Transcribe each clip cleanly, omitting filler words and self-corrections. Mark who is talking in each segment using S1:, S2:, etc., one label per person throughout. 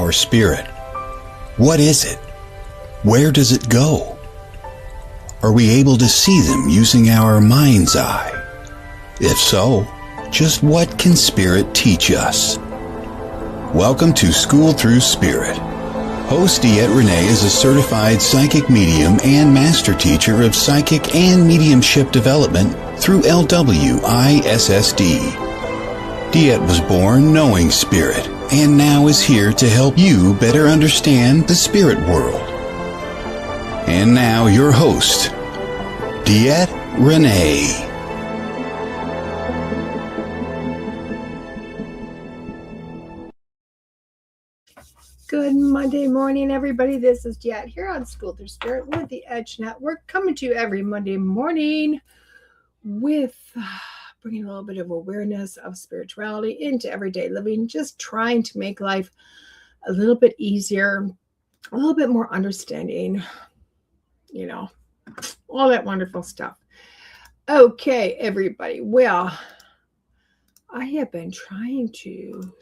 S1: our spirit? What is it? Where does it go? Are we able to see them using our mind's eye? If so, just what can spirit teach us? Welcome to School Through Spirit. Host DeEtte Ranae is a certified psychic medium and master teacher of psychic and mediumship development through LWISSD. DeEtte was born knowing spirit and now is here to help you better understand the spirit world. And now your host, DeEtte Ranae.
S2: Good Monday morning, everybody. This is DeEtte here on School Through Spirit with the Edge Network, coming to you every Monday morning with bringing a little bit of awareness of spirituality into everyday living, just trying to make life a little bit easier, a little bit more understanding, all that wonderful stuff. Okay, everybody. Well, I have been trying to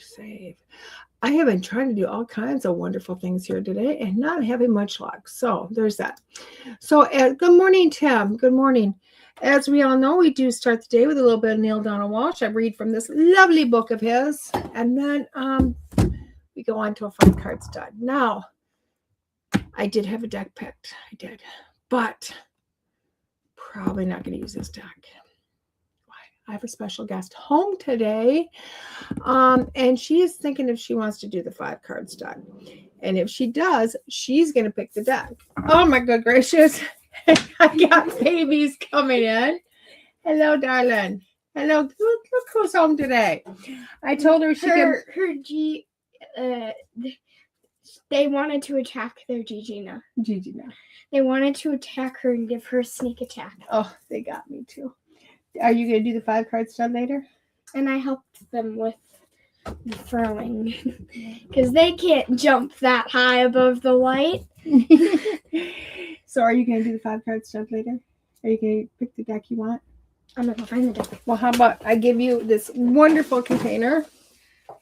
S2: do all kinds of wonderful things here today and not having much luck. So there's that. So good morning, Tim. Good morning. As we all know, we do start the day with a little bit of Neil Donald Walsh. I read from this lovely book of his. And then we go on to a 5-card stud. Now, I did have a deck picked. I did. But probably not going to use this deck. I have a special guest home today, and she is thinking if she wants to do the 5-card stud. And if she does, she's going to pick the deck. Oh, my good gracious. I got babies coming in. Hello, darling. Hello. Look who's home today. I told her
S3: they wanted to attack their Gigina. They wanted to attack her and give her a sneak attack.
S2: Oh, they got me too. Are you going to do the 5-card stud later?
S3: And I helped them with the throwing because they can't jump that high above the light.
S2: So are you going to do the 5-card stud later? Are you going to pick the deck you want?
S3: I'm going to go find the deck.
S2: Well, how about I give you this wonderful container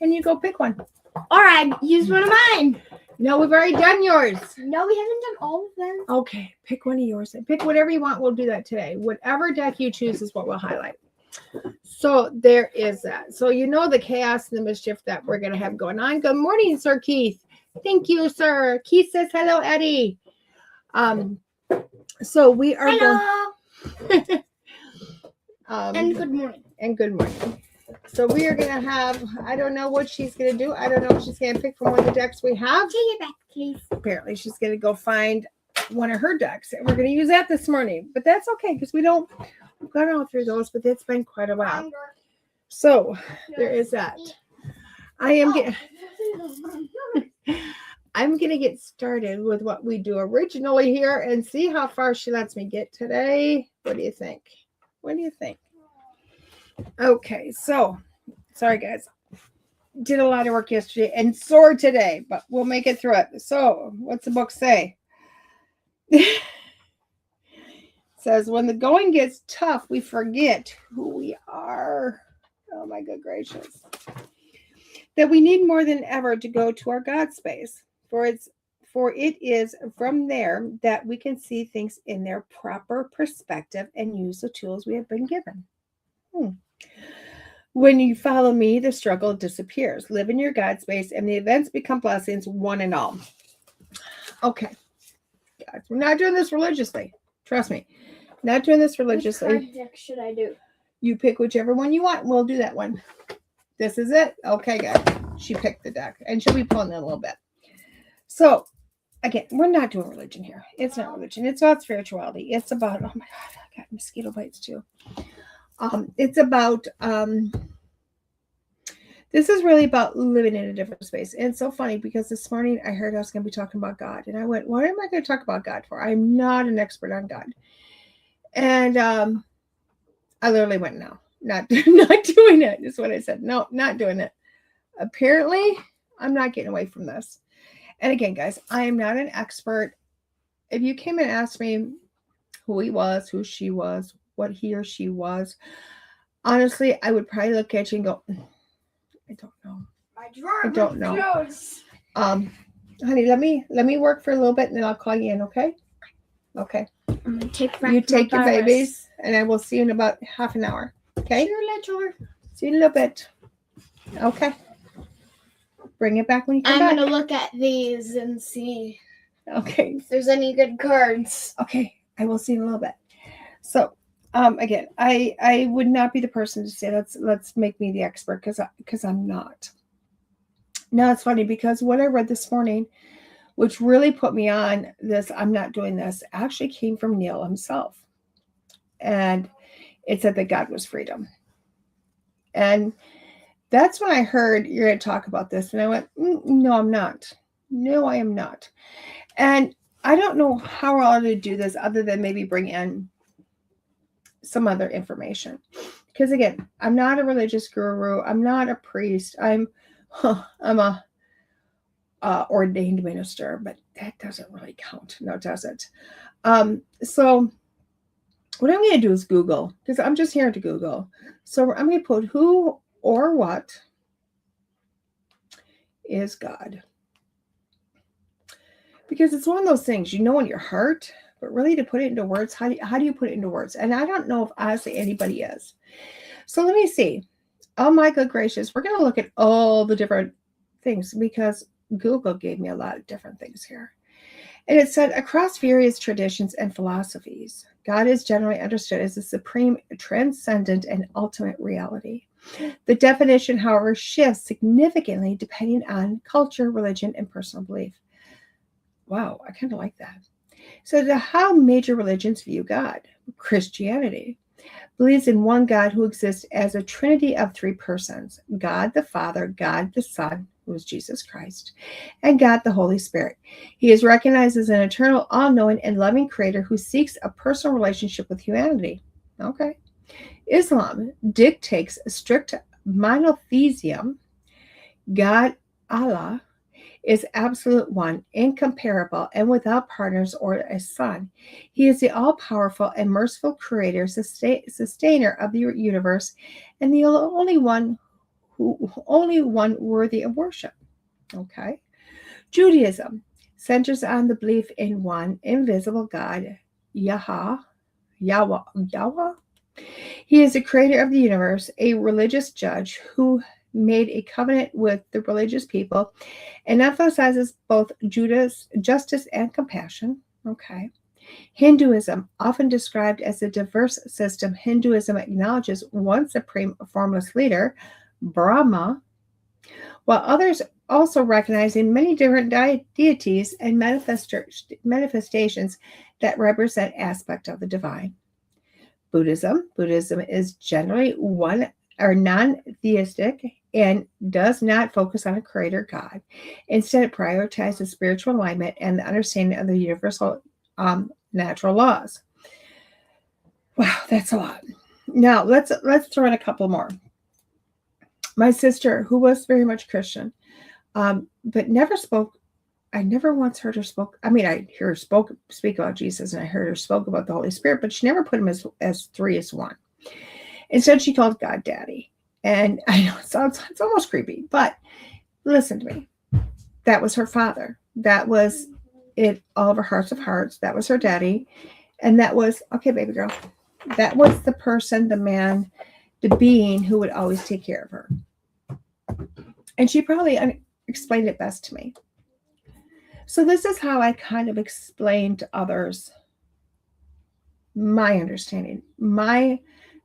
S2: and you go pick one?
S3: All right, use one of mine.
S2: No, we've already done yours.
S3: No, we haven't done all of them.
S2: Okay, pick one of yours. Pick whatever you want. We'll do that today. Whatever deck you choose is what we'll highlight. So there is that. So you know the chaos and the mischief that we're going to have going on. Good morning, Sir Keith. Thank you, sir. Keith says hello, Eddie. So we are
S3: hello. And good morning.
S2: And good morning. So we are going to have, I don't know what she's going to do. I don't know if she's going to pick from one of the decks we have.
S3: Take it back, please.
S2: Apparently she's going to go find one of her decks. And we're going to use that this morning. But that's okay because we've gone all through those, but it's been quite a while. So there is that. I'm going to get started with what we do originally here and see how far she lets me get today. What do you think? Okay, so sorry guys, did a lot of work yesterday and sore today, but we'll make it through it. So what's the book say? It says when the going gets tough, we forget who we are. Oh my good gracious. That we need more than ever to go to our God space, for it is from there that we can see things in their proper perspective and use the tools we have been given. When you follow me, the struggle disappears. Live in your God space, and the events become blessings, one and all. Okay. Guys, we're not doing this religiously. Trust me. Not doing this religiously.
S3: Which card deck should I do?
S2: You pick whichever one you want, and we'll do that one. This is it? Okay, guys. She picked the deck, and she'll be pulling it a little bit. So, again, we're not doing religion here. It's not religion. It's about spirituality. It's about, oh my God, I got mosquito bites too. It's about, this is really about living in a different space. And it's so funny because this morning I heard I was going to be talking about God. And I went, what am I going to talk about God for? I'm not an expert on God. And I literally went, no, not doing it. Is what I said. No, not doing it. Apparently, I'm not getting away from this. And again, guys, I am not an expert. If you came and asked me who he was, who she was, what he or she was, honestly, I would probably look at you and go, I don't know.
S3: My drawer
S2: I don't know.
S3: closed.
S2: Honey, let me work for a little bit and then I'll call you in, okay? Okay.
S3: I'm gonna take back
S2: You take your
S3: virus.
S2: babies and I will see you in about half an hour. Okay?
S3: Sure.
S2: See you in a little bit. Okay. Bring it back when you come
S3: I'm
S2: back.
S3: gonna look at these and see
S2: Okay.
S3: if there's any good cards.
S2: Okay. I will see you in a little bit. So, again, I would not be the person to say let's make me the expert because I'm not. Now it's funny because what I read this morning, which really put me on this, I'm not doing this, actually came from Neil himself. And it said that God was freedom. And that's when I heard you're going to talk about this. And I went, no, I'm not. No, I am not. And I don't know how I ought to do this other than maybe bring in some other information. Because again, I'm not a religious guru. I'm not a priest. I'm a ordained minister, but that doesn't really count. No, it doesn't. So what I'm going to do is Google, because I'm just here to Google. So I'm going to put who or what is God? Because it's one of those things you know in your heart, but really to put it into words, how do you put it into words? And I don't know if honestly anybody is. So let me see. Oh my good gracious, we're going to look at all the different things because Google gave me a lot of different things here. And it said, across various traditions and philosophies, God is generally understood as the supreme, transcendent, and ultimate reality. The definition, however, shifts significantly depending on culture, religion, and personal belief. Wow, I kind of like that. So how major religions view God? Christianity believes in one God who exists as a trinity of three persons, God the Father, God the Son, who is Jesus Christ, and God the Holy Spirit. He is recognized as an eternal, all-knowing, and loving creator who seeks a personal relationship with humanity. Okay. Islam dictates a strict monotheism. God, Allah, is absolute one, incomparable, and without partners or a son. He is the all-powerful and merciful creator, sustainer of the universe, and the only one worthy of worship. Okay. Judaism centers on the belief in one invisible God, Yahweh. He is the creator of the universe, a religious judge who made a covenant with the religious people and emphasizes both justice and compassion. Okay. Hinduism, often described as a diverse system, Hinduism acknowledges one supreme formless leader, Brahma, while others also recognizing many different deities and manifestations that represent aspects of the divine. Buddhism is generally one or non-theistic and does not focus on a creator God. Instead, it prioritizes spiritual alignment and the understanding of the universal natural laws. Wow, that's a lot. Now let's throw in a couple more. My sister, who was very much Christian, but never spoke. I never once heard her spoke. I mean, I hear her speak about Jesus, and I heard her spoke about the Holy Spirit, but she never put him as three as one. Instead, she called God Daddy. And I know it's almost creepy, but listen to me. That was her father. That was it. All of her hearts of hearts. That was her daddy. And that was, okay, baby girl. That was the person, the man, the being who would always take care of her. And she probably explained it best to me. So this is how I kind of explain to others my understanding, my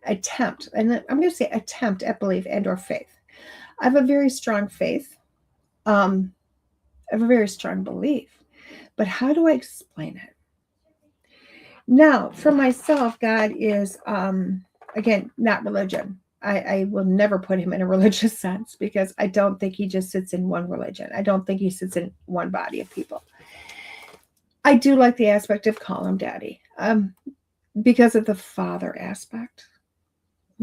S2: attempt, and I'm going to say attempt at belief and or faith. I have a very strong faith. I have a very strong belief. But how do I explain it? Now, for myself, God is, again, not religion. I will never put him in a religious sense because I don't think he just sits in one religion. I don't think he sits in one body of people. I do like the aspect of call him daddy because of the father aspect.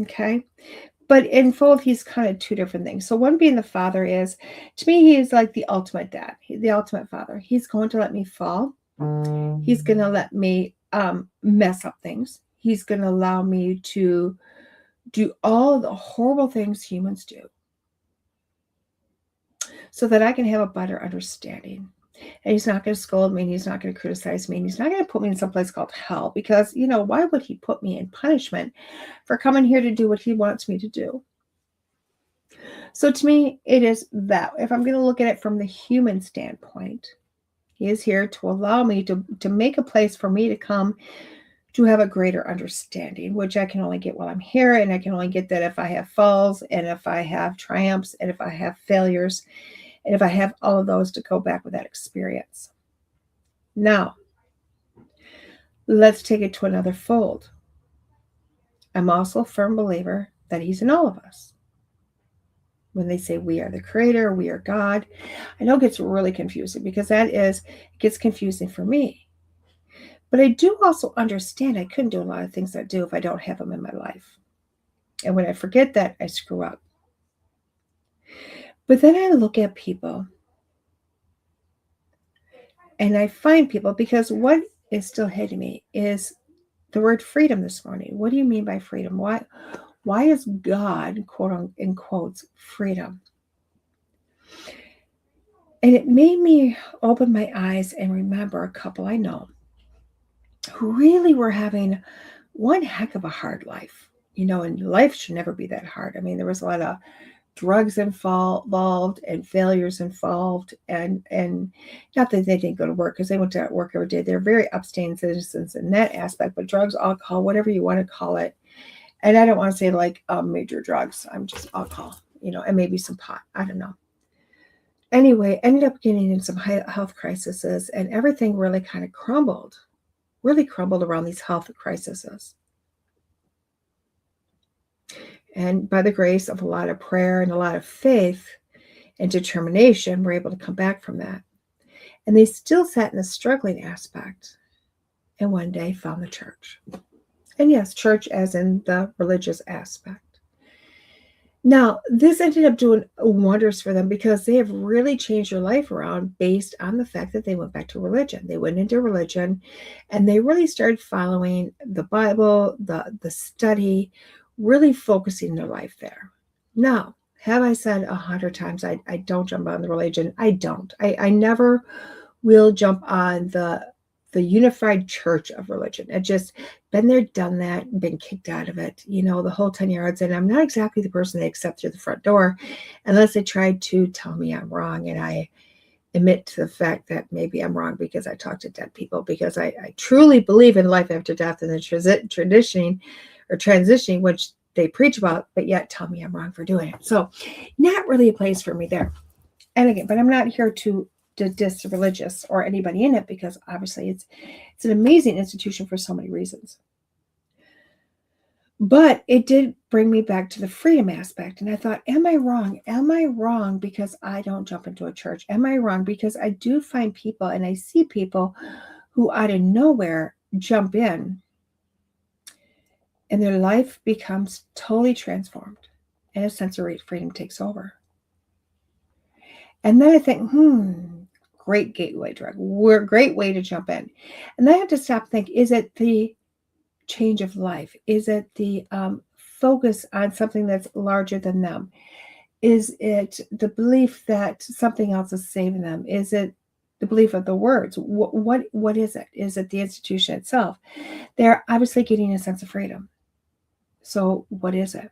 S2: Okay. But in full, he's kind of two different things. So one being the father is, to me, he is like the ultimate dad, the ultimate father. He's going to let me fall. He's going to let me mess up things. He's going to allow me to do all the horrible things humans do. so that I can have a better understanding. And he's not going to scold me, and he's not going to criticize me, and he's not going to put me in some place called hell, because, why would he put me in punishment for coming here to do what he wants me to do? So to me, it is that. If I'm going to look at it from the human standpoint, he is here to allow me to make a place for me to come to have a greater understanding, which I can only get while I'm here. And I can only get that if I have falls, and if I have triumphs, and if I have failures, and if I have all of those to go back with that experience. Now, let's take it to another fold. I'm also a firm believer that he's in all of us. When they say we are the creator, we are God, I know it gets really confusing, because it gets confusing for me. But I do also understand I couldn't do a lot of things I do if I don't have him in my life. And when I forget that, I screw up. But then I look at people, and I find people, because what is still hitting me is the word freedom this morning. What do you mean by freedom? Why is God, quote in quotes, freedom? And it made me open my eyes and remember a couple I know who really were having one heck of a hard life. And life should never be that hard. I mean, there was a lot of drugs involved and failures involved, and not that they didn't go to work, because they went to work every day. They're very upstanding citizens in that aspect, but drugs, alcohol, whatever you want to call it. And I don't want to say like major drugs. I'm just alcohol, and maybe some pot. I don't know. Anyway, ended up getting in some health crises, and everything really kind of crumbled around these health crises. And by the grace of a lot of prayer and a lot of faith and determination, we're able to come back from that. And they still sat in the struggling aspect, and one day found the church. And yes, church as in the religious aspect. Now, this ended up doing wonders for them, because they have really changed their life around based on the fact that they went back to religion. They went into religion, and they really started following the Bible, the study, really focusing their life there. Now, have I said 100 times I don't jump on the religion? I don't. I never will jump on the unified church of religion. I just been there, done that, been kicked out of it, the whole 10 yards. And I'm not exactly the person they accept through the front door, unless they tried to tell me I'm wrong. And I admit to the fact that maybe I'm wrong, because I talk to dead people, because I truly believe in life after death and the transitioning, which they preach about, but yet tell me I'm wrong for doing it. So not really a place for me there. And again, but I'm not here to diss the religious or anybody in it, because obviously it's an amazing institution for so many reasons. But it did bring me back to the freedom aspect. And I thought, am I wrong? Am I wrong because I don't jump into a church? Am I wrong because I do find people, and I see people who out of nowhere jump in, and their life becomes totally transformed, and a sense of freedom takes over. And then I think, great gateway drug. Great way to jump in. And then I have to stop and think, is it the change of life? Is it the focus on something that's larger than them? Is it the belief that something else is saving them? Is it the belief of the words? What is it? Is it the institution itself? They're obviously getting a sense of freedom. So what is it?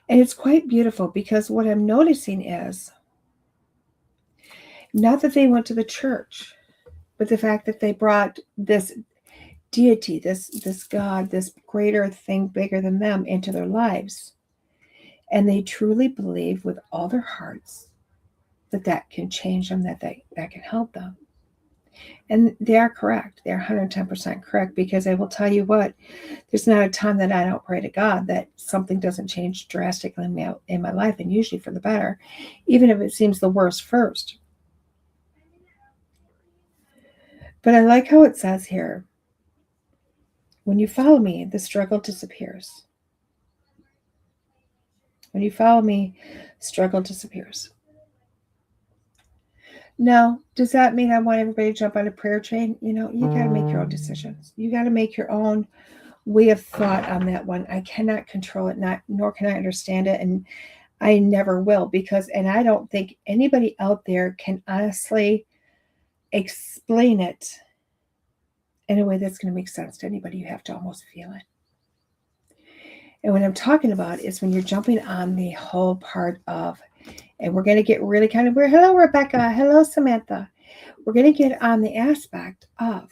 S2: And it's quite beautiful, because what I'm noticing is not that they went to the church, but the fact that they brought this deity, this God, this greater thing bigger than them into their lives. And they truly believe with all their hearts that can change them, that can help them. And they are correct. They're 110% correct, because I will tell you what, there's not a time that I don't pray to God that something doesn't change drastically in my life, and usually for the better, even if it seems the worst first. But I like how it says here, when you follow me, the struggle disappears. When you follow me, struggle disappears. Now, does that mean I want everybody to jump on a prayer train? You got to make your own decisions. You got to make your own way of thought on that one. I cannot control it, nor can I understand it. And I never will, because, and I don't think anybody out there can honestly explain it in a way that's going to make sense to anybody. You have to almost feel it. And what I'm talking about is when you're jumping on the whole part of, and we're going to get really kind of weird. Hello, Rebecca. Hello, Samantha. We're going to get on the aspect of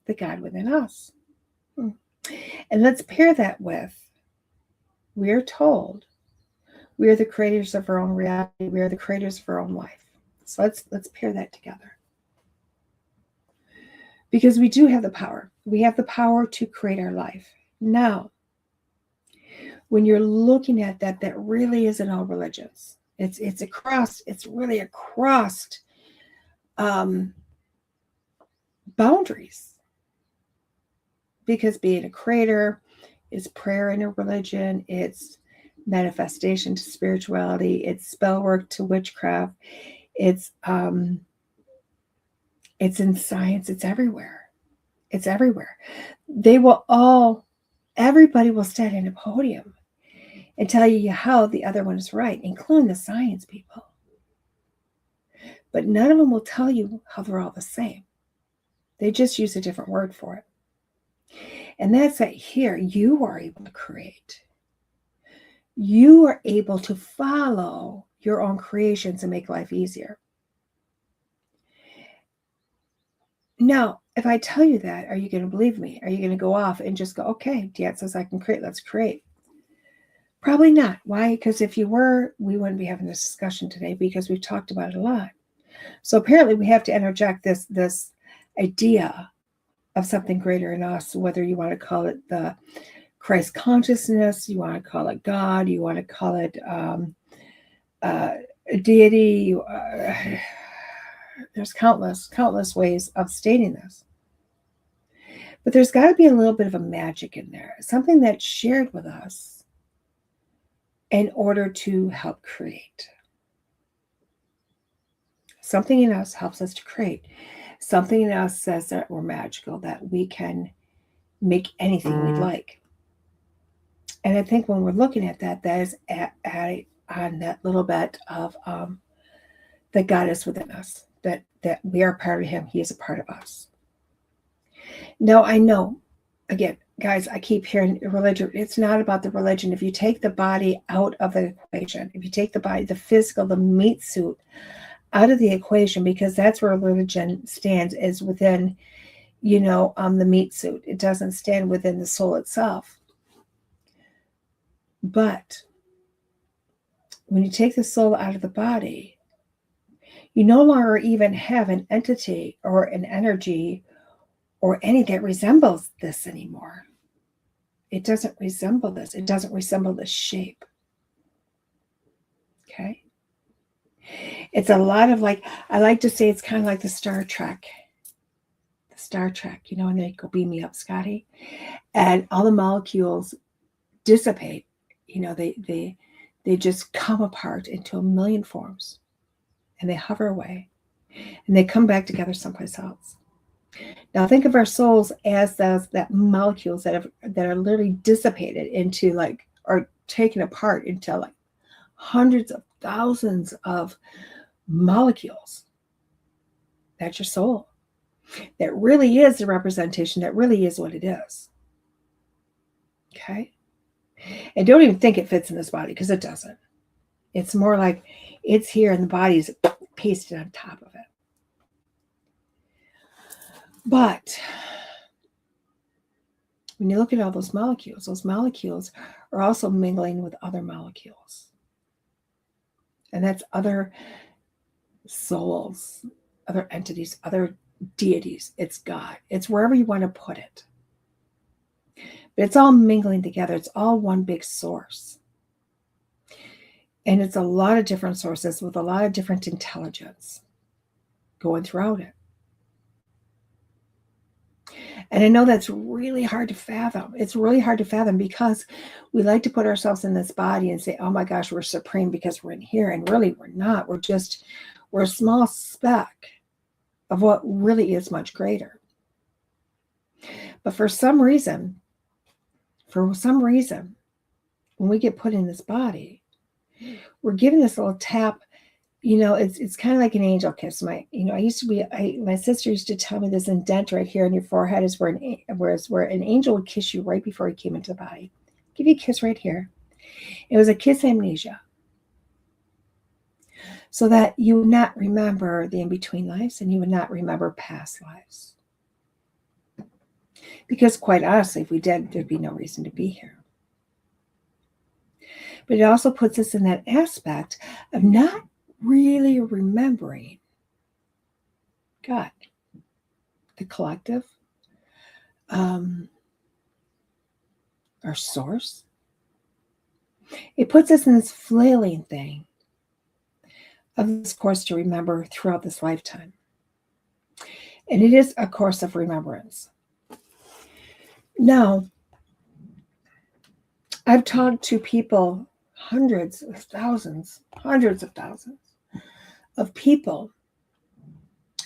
S2: the God within us. And let's pair that with, we're told we are the creators of our own reality. We are the creators of our own life. So let's pair that together. Because we do have the power. We have the power to create our life. Now, when you're looking at that, that really isn't all religions. It's really across boundaries. Because being a creator is prayer in a religion, it's manifestation to spirituality, it's spell work to witchcraft, it's in science, it's everywhere. It's everywhere. Everybody will stand in a podium and tell you how the other one is right, including the science people. But none of them will tell you how they're all the same. They just use a different word for it. And that's that here, you are able to create. You are able to follow your own creations and make life easier. Now, if I tell you that, are you going to believe me? Are you going to go off and just go, okay, DeEtte says I can create, let's create? Probably not. Why? Because if you were, we wouldn't be having this discussion today, because we've talked about it a lot. So apparently we have to interject this idea of something greater in us, whether you want to call it the Christ consciousness, you want to call it God, you want to call it deity. There's countless ways of stating this. But there's got to be a little bit of a magic in there, something that's shared with us in order to help create. Something in us helps us to create. Something in us says that we're magical, that we can make anything we'd like. And I think when we're looking at that, that is on that little bit of that God is within us, that we are part of him. He is a part of us. Now, I know, again, guys, I keep hearing religion. It's not about the religion. If you take the body out of the equation, if you take the body, the physical, the meat suit out of the equation, because that's where religion stands, is within, the meat suit. It doesn't stand within the soul itself. But when you take the soul out of the body, you no longer even have an entity or an energy or any that resembles this anymore. It doesn't resemble this. It doesn't resemble this shape. Okay? It's a lot of I like to say it's kind of like the Star Trek. The Star Trek, and they go, beam me up, Scotty. And all the molecules dissipate. They just come apart into a million forms. And they hover away. And they come back together someplace else. Now think of our souls as that molecules that are literally dissipated into or taken apart into hundreds of thousands of molecules. That's your soul. That really is the representation. That really is what it is. Okay? And don't even think it fits in this body, because it doesn't. It's more like it's here and the body's pasted on top of it. But when you look at all those molecules are also mingling with other molecules. And that's other souls, other entities, other deities. It's God. It's wherever you want to put it. But it's all mingling together. It's all one big source. And it's a lot of different sources with a lot of different intelligence going throughout it. And I know that's really hard to fathom. It's really hard to fathom because we like to put ourselves in this body and say, oh my gosh, we're supreme because we're in here. And really, we're not. We're a small speck of what really is much greater. But for some reason, when we get put in this body, we're given this little tap. It's kind of like an angel kiss. My sister used to tell me this indent right here on your forehead is where an angel would kiss you right before he came into the body. Give you a kiss right here. It was a kiss amnesia, so that you would not remember the in-between lives and you would not remember past lives. Because quite honestly, if we did, there'd be no reason to be here. But it also puts us in that aspect of not really remembering God, the collective, our source. It puts us in this flailing thing of this course to remember throughout this lifetime. And it is a course of remembrance. Now, I've talked to people, hundreds of thousands of people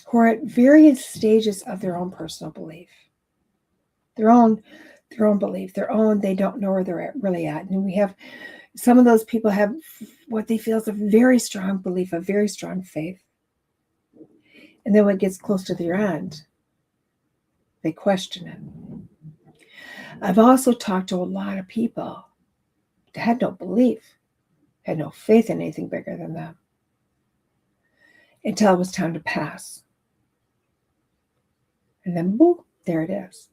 S2: who are at various stages of their own personal belief, their own belief, they don't know where they're really at. And we have some of those people have what they feel is a very strong belief, a very strong faith. And then when it gets close to their end, they question it. I've also talked to a lot of people that had no belief, had no faith in anything bigger than them, until it was time to pass. And then, boom, there it is.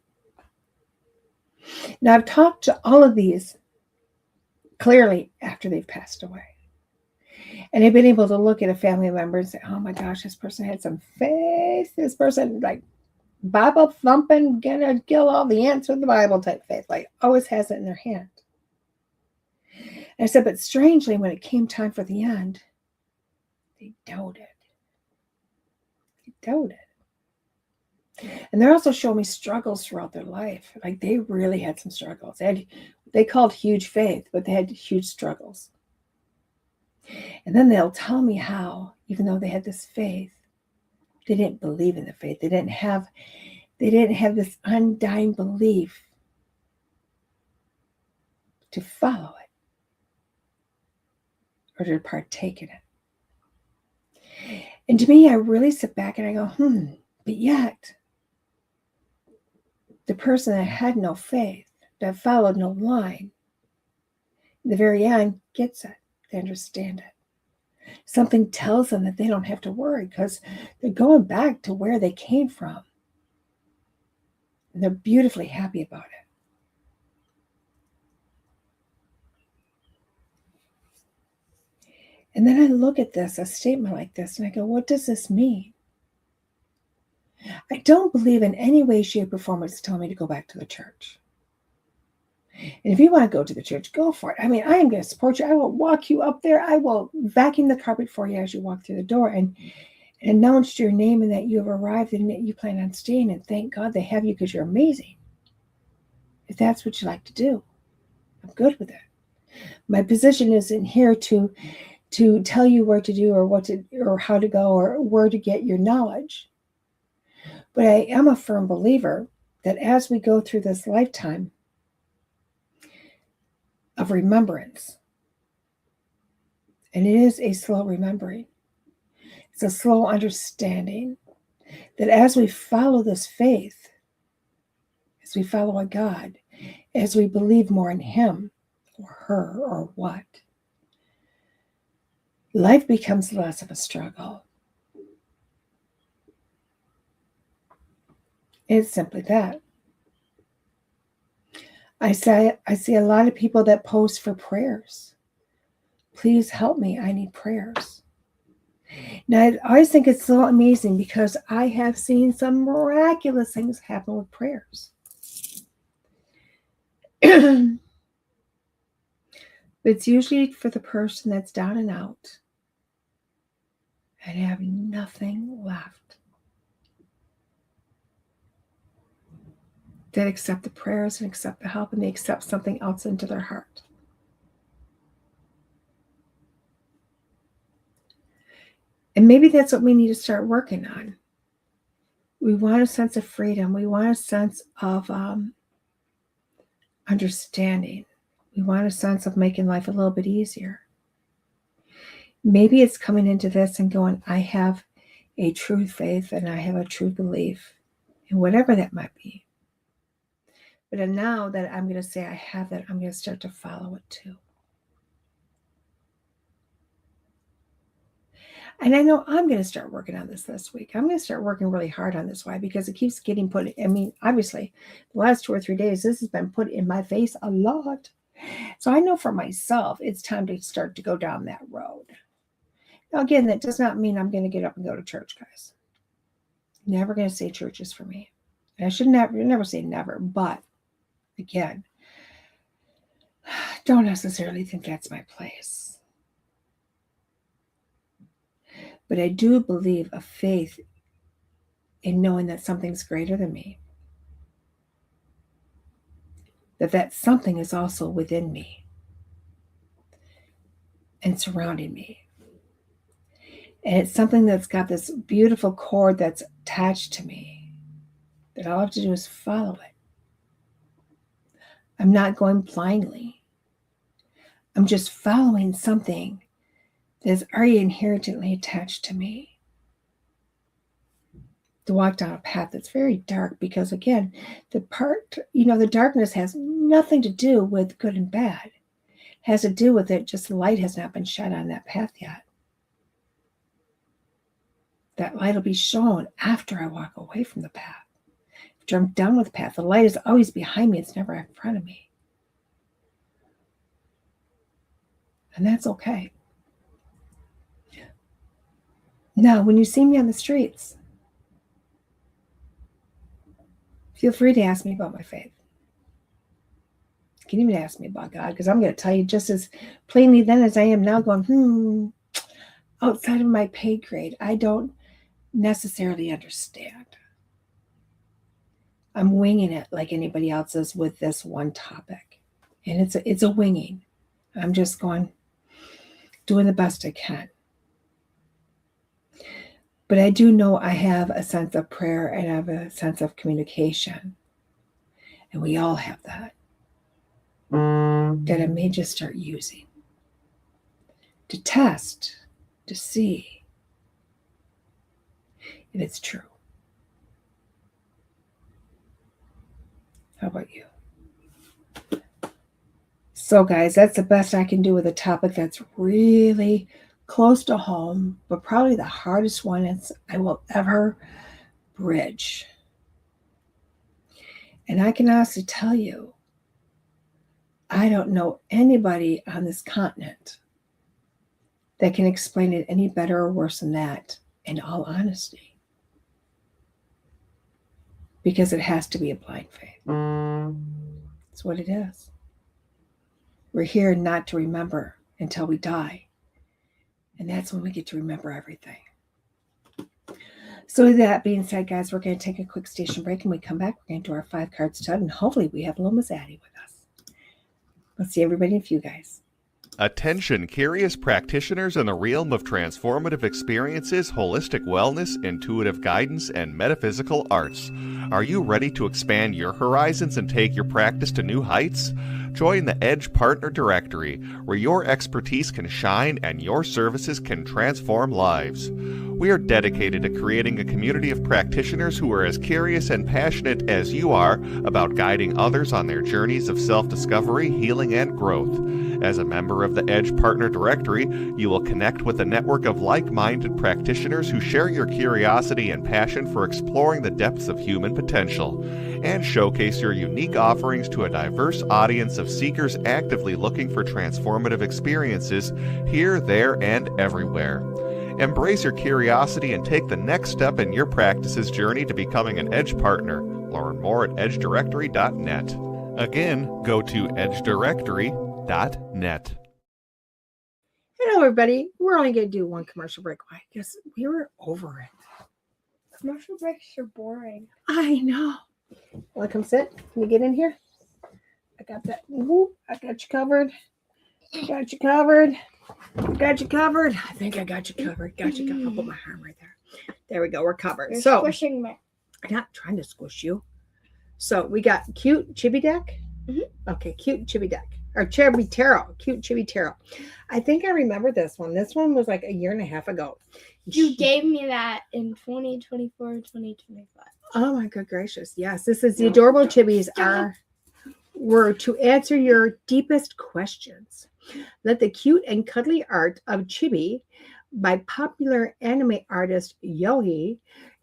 S2: Now, I've talked to all of these clearly after they've passed away. And I've been able to look at a family member and say, oh my gosh, this person had some faith. This person, like, Bible thumping, gonna kill all the ants with the Bible type faith, like always has it in their hand. And I said, but strangely, when it came time for the end, they doubted. And they're also showing me struggles throughout their life. Like they really had some struggles. They called huge faith, but they had huge struggles. And then they'll tell me how, even though they had this faith, they didn't believe in the faith. They didn't have this undying belief to follow it or to partake in it. And to me, I really sit back and I go, but yet the person that had no faith, that followed no line, in the very end gets it. They understand it. Something tells them that they don't have to worry because they're going back to where they came from. And they're beautifully happy about it. And then I look at this, a statement like this, and I go, what does this mean? I don't believe in any way, shape, or form it's telling me to go back to the church. And if you want to go to the church, go for it. I mean, I am going to support you. I will walk you up there. I will vacuum the carpet for you as you walk through the door and announce your name and that you have arrived and that you plan on staying. And thank God they have you because you're amazing. If that's what you like to do, I'm good with it. My position isn't here to tell you where to do or how to go or where to get your knowledge. But I am a firm believer that as we go through this lifetime of remembrance, and it is a slow remembering, it's a slow understanding that as we follow this faith, as we follow a God, as we believe more in Him or her or what, life becomes less of a struggle. It's simply that. I see a lot of people that post for prayers. Please help me. I need prayers. Now, I always think it's so amazing because I have seen some miraculous things happen with prayers. But it's usually for the person that's down and out and have nothing left. That accept the prayers and accept the help and they accept something else into their heart. And maybe that's what we need to start working on. We want a sense of freedom. We want a sense of understanding. We want a sense of making life a little bit easier. Maybe it's coming into this and going, I have a true faith and I have a true belief in whatever that might be. But now that I'm going to say I have that, I'm going to start to follow it too. And I know I'm going to start working on this week. I'm going to start working really hard on this. Why? Because it keeps getting put. I mean, obviously, the last 2 or 3 days, this has been put in my face a lot. So I know for myself, it's time to start to go down that road. Now, again, that does not mean I'm going to get up and go to church, guys. Never going to say church is for me. And I should never say never. But again, don't necessarily think that's my place. But I do believe a faith in knowing that something's greater than me. That something is also within me and surrounding me. And it's something that's got this beautiful cord that's attached to me, that all I have to do is follow it. I'm not going blindly. I'm just following something that's already inherently attached to me. To walk down a path that's very dark, because again, the darkness has nothing to do with good and bad. It has to do with it, just the light has not been shed on that path yet. That light will be shown after I walk away from the path. After I'm done with the path, the light is always behind me. It's never in front of me. And that's okay. Now, when you see me on the streets, feel free to ask me about my faith. You can even ask me about God, because I'm going to tell you just as plainly then as I am now, going, outside of my pay grade, I don't necessarily understand. I'm winging it like anybody else is with this one topic. And it's a winging. I'm just doing the best I can. But I do know I have a sense of prayer and I have a sense of communication. And we all have that. That I may just start using. To test, to see if it's true. How about you? So guys, that's the best I can do with a topic that's really close to home, but probably the hardest one I will ever bridge. And I can honestly tell you, I don't know anybody on this continent that can explain it any better or worse than that, in all honesty. Because it has to be a blind faith. That's what it is. We're here not to remember until we die. And that's when we get to remember everything. So with that being said, guys, we're going to take a quick station break. And when we come back, we're going to do our 5 card stud. And hopefully we have little Miss Addie with us. We'll see everybody in a few, guys.
S4: Attention, curious practitioners in the realm of transformative experiences, holistic wellness, intuitive guidance, and metaphysical arts. Are you ready to expand your horizons and take your practice to new heights? Join the Edge Partner Directory, where your expertise can shine and your services can transform lives. We are dedicated to creating a community of practitioners who are as curious and passionate as you are about guiding others on their journeys of self-discovery, healing, and growth. As a member of the Edge Partner Directory, you will connect with a network of like-minded practitioners who share your curiosity and passion for exploring the depths of human potential, and showcase your unique offerings to a diverse audience of seekers actively looking for transformative experiences here, there, and everywhere. Embrace your curiosity and take the next step in your practice's journey to becoming an Edge Partner. Learn more at edgedirectory.net. Again, go to edgedirectory.net.
S2: Hello, everybody. We're only going to do one commercial break. I guess we were over it.
S3: Commercial breaks are boring.
S2: I know. Want to come sit? Can you get in here? I got that. Whoop, I got you covered. Got you covered. Got you covered. I think I got you covered. Got you covered. I'll put my arm right there. There we go. We're covered.
S3: You're
S2: so
S3: squishing me.
S2: I'm not trying to squish you. So we got cute chibi deck. Okay, cute chibi deck. or Chibi Taro, cute Chibi Taro. I think I remember this one. This one was like a year and a half ago.
S3: You gave me that in 2024, 2025.
S2: Oh my good gracious. Yes, this is the adorable chibis were to answer your deepest questions. Let the cute and cuddly art of chibi by popular anime artist Yogi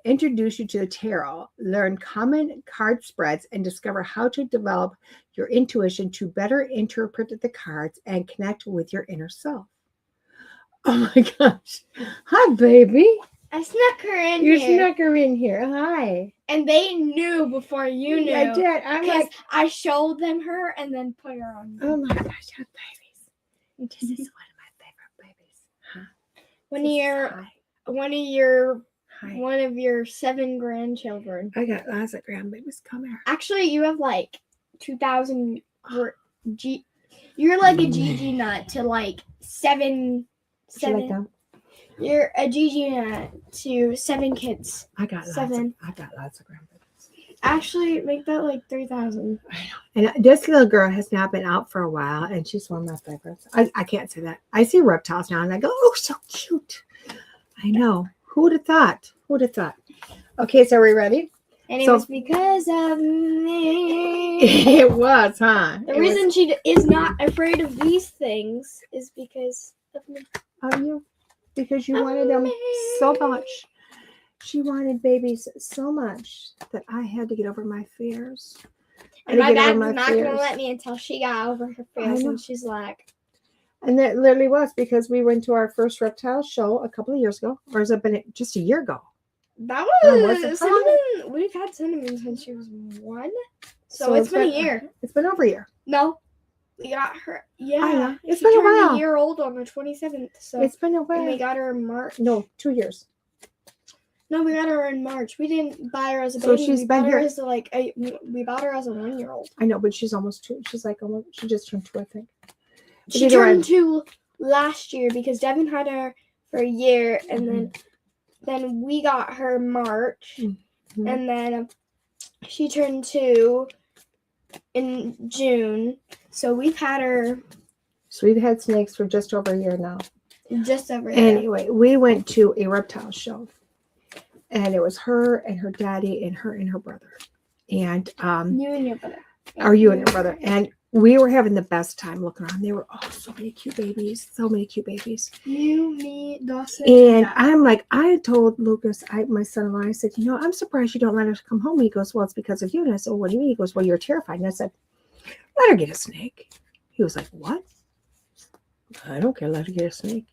S2: introduce you to the tarot, learn common card spreads, and discover how to develop your intuition to better interpret the cards and connect with your inner self. Oh my gosh. Hi, baby.
S3: I snuck her in
S2: You
S3: here.
S2: snuck her in here. Hi.
S3: And they knew before you knew.
S2: I did. I'm
S3: Because
S2: like,
S3: I showed them her and then put her on.
S2: oh my gosh, hi, babies. This is one of my favorite babies. Huh?
S3: One of your 7 grandchildren.
S2: I got lots of grandbabies. Come here.
S3: Actually, you have like 2,000. You're like a Gigi nut to like 7.
S2: Would you like them?
S3: You're a Gigi nut to 7 kids.
S2: I got
S3: 7.
S2: I got lots of grandbabies.
S3: Actually, make that like 3,000.
S2: And this little girl has now been out for a while, and she's one of my favorites. I can't say that. I see reptiles now, and I go, oh, so cute. I know. Who would have thought? Who would have thought? Okay, so are we ready?
S3: And it
S2: So-
S3: was because of me.
S2: It was, huh?
S3: The reason she is not afraid of these things is because of me.
S2: Of you? Because you wanted them so much. She wanted babies so much that I had to get over my fears.
S3: And my
S2: I had to get
S3: dad's
S2: over
S3: not going to
S2: fears.
S3: let me until she got over her fears.
S2: know.
S3: And she's like,
S2: And that literally was because we went to our first reptile show a couple of years ago. Or has it been just a year ago?
S3: that
S2: Oh, was it?
S3: was Cinnamon. We've had Cinnamon since she was 1. So it's been a year.
S2: It's been over a year.
S3: No. We got her. Yeah.
S2: know. It's
S3: She
S2: been a
S3: turned
S2: while.
S3: a year old on the 27th. So
S2: It's been a
S3: and we
S2: while.
S3: got her in March.
S2: No, 2 years.
S3: No, we got her in March. We didn't buy her as a
S2: So
S3: baby.
S2: she's
S3: we
S2: been
S3: bought her
S2: here-
S3: as we bought her as a 1-year-old.
S2: I know, but she's almost 2. She's like almost. She just turned 2, I think. But
S3: She
S2: either way-
S3: turned 2 last year because Devin had her for a year, and then we got her March,
S2: Mhm.
S3: and then she turned 2 in June. So we've had her
S2: So we've had snakes for just over a year now.
S3: just over here.
S2: Anyway, we went to a reptile show, and it was her and her daddy and her brother, and
S3: You and your brother.
S2: or you and your brother, and we were having the best time looking around. They were so many cute babies, so many cute babies.
S3: You, me, Dawson,
S2: And
S3: Dad.
S2: I'm like, I told Lucas, my son-in-law, I said, I'm surprised you don't let us come home. He goes, well, it's because of you. And I said, well, what do you mean? He goes, well, you're terrified. And I said, let her get a snake. He was like, what? I don't care. Let her get a snake.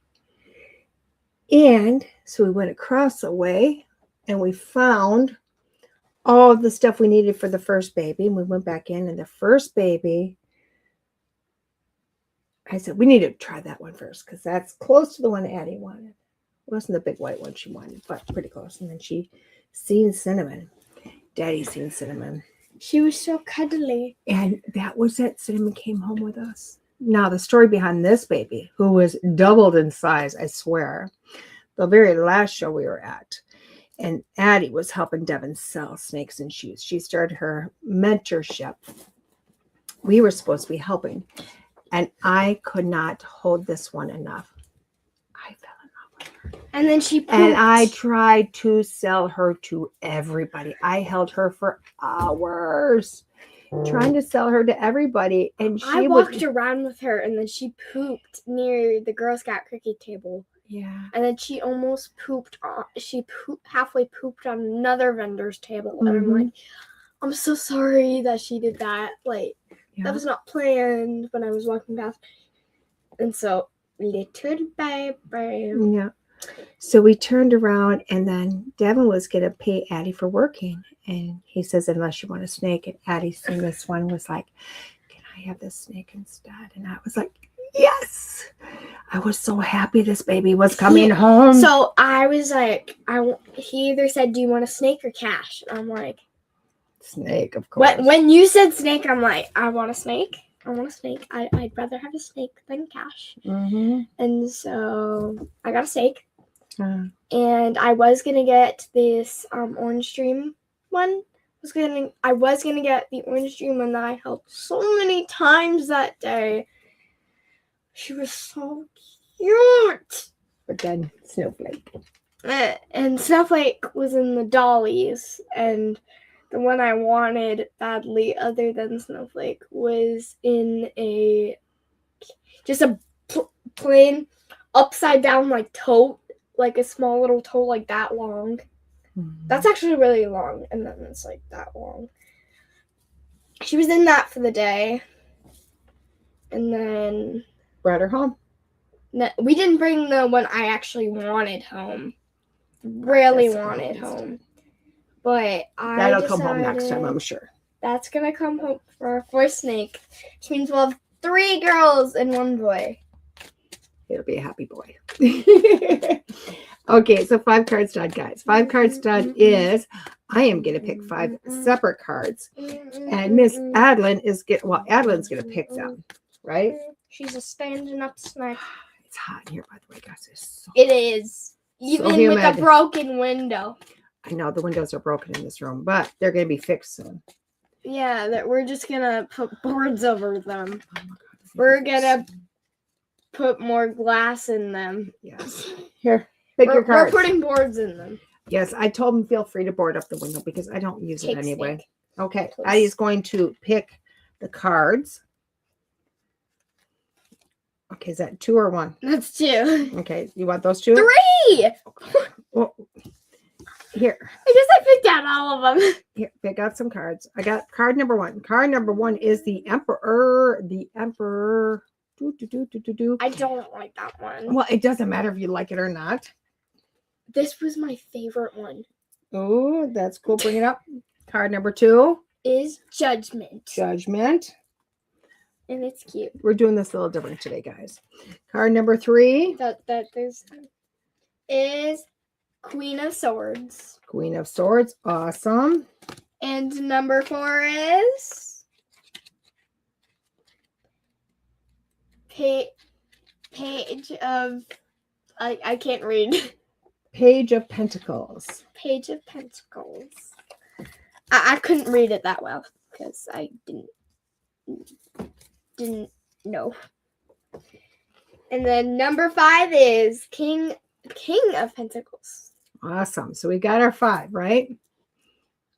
S2: And so we went across the way and we found all the stuff we needed for the first baby. And we went back in, and the first baby, I said, we need to try that one first because that's close to the one Addie wanted. It wasn't the big white one she wanted, but pretty close. And then she seen Cinnamon. Daddy seen Cinnamon.
S3: She was so cuddly.
S2: And that was it. Cinnamon came home with us. Now, the story behind this baby, who was doubled in size, I swear, the very last show we were at, and Addie was helping Devin sell snakes and shoes. She started her mentorship. We were supposed to be helping, and I could not hold this one enough. I fell in love with her.
S3: And then she pooped.
S2: And I tried to sell her to everybody. I held her for hours trying to sell her to everybody. And
S3: I
S2: she
S3: walked around with her, and then she pooped near the Girl Scout cricket table.
S2: Yeah.
S3: And then she almost pooped. Halfway pooped on another vendor's table. And I'm like, I'm so sorry that she did that. Like, that was not planned when I was walking past. And so, little baby.
S2: Yeah. So we turned around, and then Devin was going to pay Addie for working. And he says, unless you want a snake. And Addie seen this one, was like, can I have this snake instead? And I was like, yes. I was so happy this baby was coming home.
S3: So I was like, he either said, do you want a snake or cash? And I'm like,
S2: snake, of course.
S3: when you said snake, I'm like, I want a snake. I want a snake. I'd rather have a snake than cash.
S2: Mm-hmm.
S3: And so I got a snake.
S2: Uh,
S3: And I was going to get this Orange Dream one, I was gonna get the orange dream, and I helped so many times that day. She was so cute.
S2: But then Snowflake.
S3: And Snowflake was in the dollies, and the one I wanted badly, other than Snowflake, was in just a plain upside down like tote, like a small little tote like that long.
S2: Mm-hmm.
S3: That's actually really long, and then it's like that long. She was in that for the day, and then
S2: Brought her home.
S3: we didn't bring the one I actually wanted home. Really
S2: That's
S3: wanted
S2: nice.
S3: home. But
S2: That'll come home next time, I'm sure.
S3: That's gonna come home for our fourth snake, which means we'll have 3 girls and 1 boy.
S2: It'll be a happy boy. Okay, so 5 cards done, guys. 5 cards done is, I am going to pick 5 separate cards. And Miss Adeline Adeline's going to pick them, right?
S3: She's a standing up snake.
S2: It's hot in here, by the way, guys.
S3: It is. Even with a broken window.
S2: I know the windows are broken in this room, but they're going to be fixed soon.
S3: Yeah, that we're just going to put boards over them.
S2: Oh my God,
S3: We're going to put more glass in them.
S2: Yes. Here, pick your cards.
S3: We're putting boards in them.
S2: Yes, I told him feel free to board up the window because I don't use it anyway.
S3: Snake.
S2: Okay,
S3: Please.
S2: Addie's going to pick the cards. Okay, is that 2 or 1?
S3: That's 2.
S2: Okay, you want those 2?
S3: 3!
S2: Well, here.
S3: I guess I picked out all of them.
S2: Here, pick out some cards. I got card number 1. Card number 1 is the Emperor. The Emperor.
S3: I don't like that one.
S2: Well, it doesn't matter if you like it or not.
S3: This was my favorite one.
S2: Oh, that's cool. Bring it up. Card number 2
S3: is Judgment.
S2: Judgment.
S3: And it's cute.
S2: We're doing this a little different today, guys. Card number 3
S3: is Queen of Swords.
S2: Queen of Swords. Awesome.
S3: And number 4 is Page of I can't read.
S2: Page of Pentacles.
S3: Page of Pentacles. I couldn't read it that well because I didn't know. And then number 5 is King of Pentacles.
S2: Awesome. So we got our 5, right?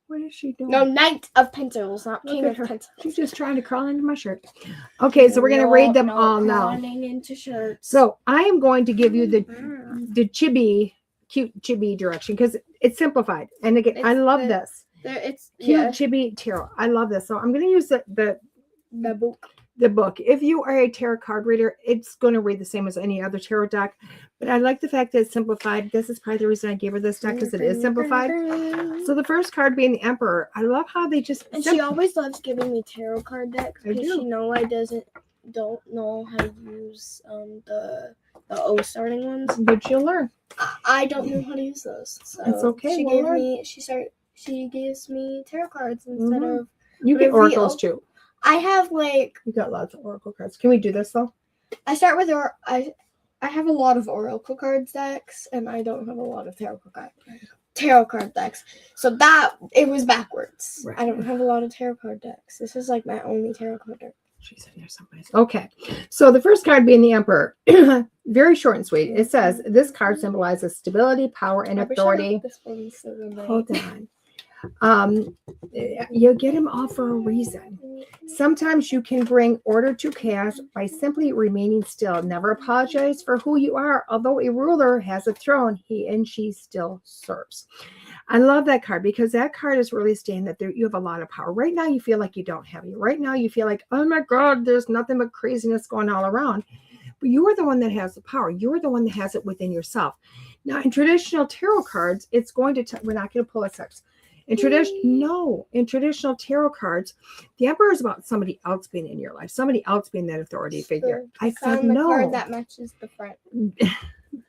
S2: What is she doing?
S3: No, Knight of Pentacles, not
S2: Look
S3: King
S2: at
S3: of
S2: her.
S3: Pentacles.
S2: She's just trying to crawl into my shirt. Okay, so we're going to read them all now.
S3: Crawling into shirts.
S2: So I am going to give you the chibi, cute chibi direction because it's simplified. And again, I love this.
S3: It's
S2: Cute chibi tarot. I love this. So I'm going to use the
S3: book.
S2: The book. If you are a tarot card reader, it's going to read the same as any other tarot deck. But I like the fact that it's simplified. This is probably the reason I gave her this deck because it is simplified. So the first card being the Emperor. I love how they just...
S3: And she always loves giving me tarot card decks because she knows I don't know how to use the O starting ones.
S2: But you'll learn.
S3: I don't know how to use those. So
S2: it's okay.
S3: She gives me tarot cards instead of...
S2: You get oracles too.
S3: I have
S2: you got lots of oracle cards. Can we do this though?
S3: I start with I have a lot of oracle cards decks, and I don't have a lot of tarot card decks. So it was backwards. Right. I don't have a lot of tarot card decks. This is like my only tarot card deck.
S2: She's in there someplace. Okay. So the first card being the Emperor. Very short and sweet. It says this card symbolizes stability, power, and authority. Hold on. You get them all for a reason. Sometimes you can bring order to chaos by simply remaining still. Never apologize for who you are. Although a ruler has a throne, he and she still serves. I love that card because that card is really saying that you have a lot of power. Right now, you feel like you don't have it. Right now, you feel like, oh my God, there's nothing but craziness going all around. But you are the one that has the power. You're the one that has it within yourself. Now, in traditional tarot cards, it's going to we're not going to pull a sex. In traditional tarot cards, the Emperor is about somebody else being in your life, somebody else being that authority figure. I said no.
S3: Card that matches the front.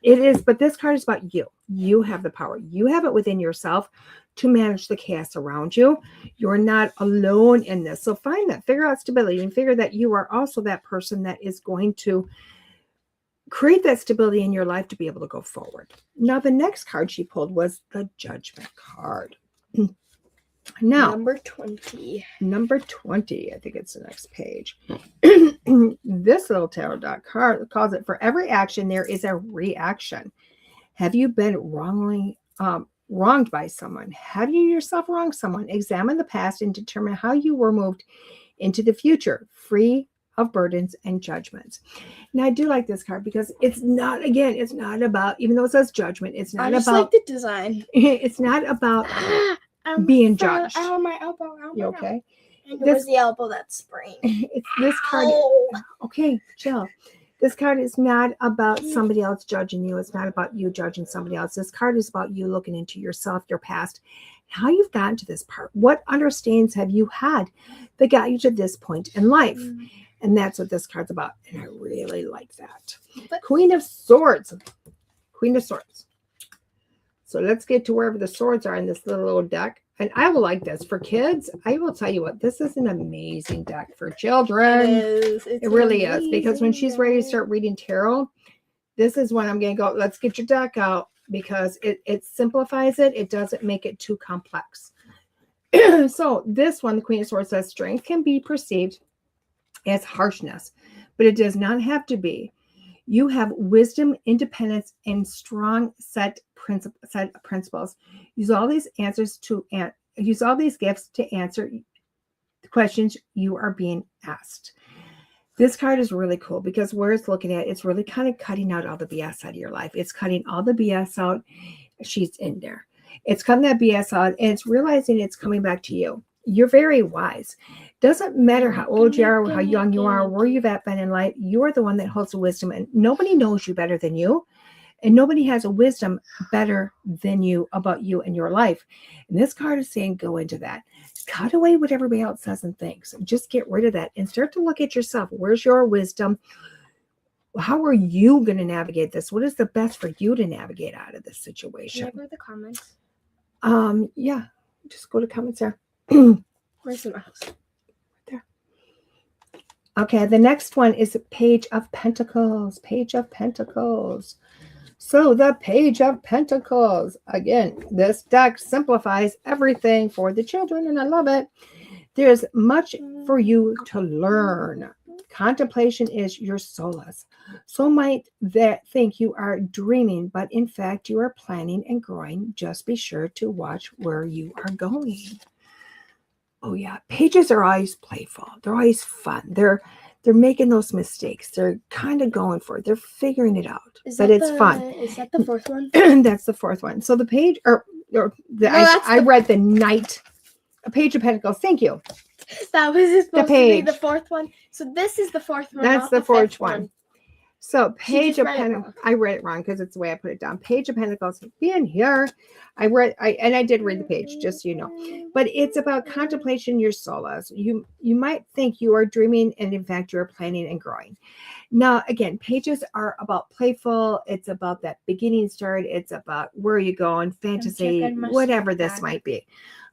S2: It is, but this card is about you. You have the power. You have it within yourself to manage the chaos around you. You're not alone in this. So find that, figure out stability, and figure that you are also that person that is going to create that stability in your life to be able to go forward. Now, the next card she pulled was the Judgment card. Now,
S3: Number 20.
S2: number 20, I think it's the next page. This little tarot deck card calls it, for every action, there is a reaction. Have you been wronged by someone? Have you yourself wronged someone? Examine the past and determine how you were moved into the future, free of burdens and judgments. Now, I do like this card because it's not about, even though it says judgment, it's not
S3: I just
S2: about,
S3: like the design.
S2: it's not about being judged.
S3: Ow, my elbow.
S2: You okay?
S3: And it was the elbow that sprained.
S2: It's this card.
S3: Ow.
S2: Okay, chill. This card is not about somebody else judging you. It's not about you judging somebody else. This card is about you looking into yourself, your past, how you've gotten to this part. What understandings have you had that got you to this point in life? And that's what this card's about. And I really like that. Queen of Swords. Queen of Swords. So let's get to wherever the swords are in this little deck. And I will like this. For kids, I will tell you what, this is an amazing deck for children. It really is. Because when she's ready to start reading tarot, this is when I'm going to go, let's get your deck out. Because it simplifies it. It doesn't make it too complex. So this one, the Queen of Swords, says strength can be perceived as harshness, but it does not have to be. You have wisdom, independence, and strong set principles. Use all these gifts to answer the questions you are being asked. This card is really cool because where it's looking at, it's really kind of cutting out all the BS out of your life. It's cutting all the BS out. She's in there. It's cutting that BS out, and it's realizing it's coming back to you. You're very wise. Doesn't matter how old you are, how young you are, where you've been in life. You are the one that holds the wisdom, and nobody knows you better than you, and nobody has a wisdom better than you about you and your life. And this card is saying, go into that. Cut away what everybody else says and thinks. Just get rid of that and start to look at yourself. Where's your wisdom? How are you going to navigate this? What is the best for you to navigate out of this situation?
S3: Can I go to the comments?
S2: Yeah. Just go to comments there.
S3: Where's the mouse?
S2: There. Okay, the next one is Page of Pentacles. Page of Pentacles. So the Page of Pentacles. Again, this deck simplifies everything for the children, and I love it. There's much for you to learn. Contemplation is your solace. So might that think you are dreaming, but in fact you are planning and growing. Just be sure to watch where you are going. Oh yeah, pages are always playful. They're always fun. They're making those mistakes. They're kind of going for it. They're figuring it out. But it's fun.
S3: Is that the fourth one?
S2: That's the fourth one. So the page, I read the Knight, a Page of Pentacles. Thank you.
S3: That was supposed to be the
S2: page.
S3: fourth one. So this is the fourth one.
S2: That's
S3: not
S2: the fourth
S3: fifth
S2: one. So Page
S3: just
S2: of
S3: read it
S2: Pentacles.
S3: wrong.
S2: I read it wrong because it's the way I put it down. Page of Pentacles. Being here, I did read the page, just so you know. But it's about contemplation, your solace. You might think you are dreaming, and in fact, you are planning and growing. Now, again, pages are about playful. It's about that beginning start. It's about where you going, fantasy, whatever this might be.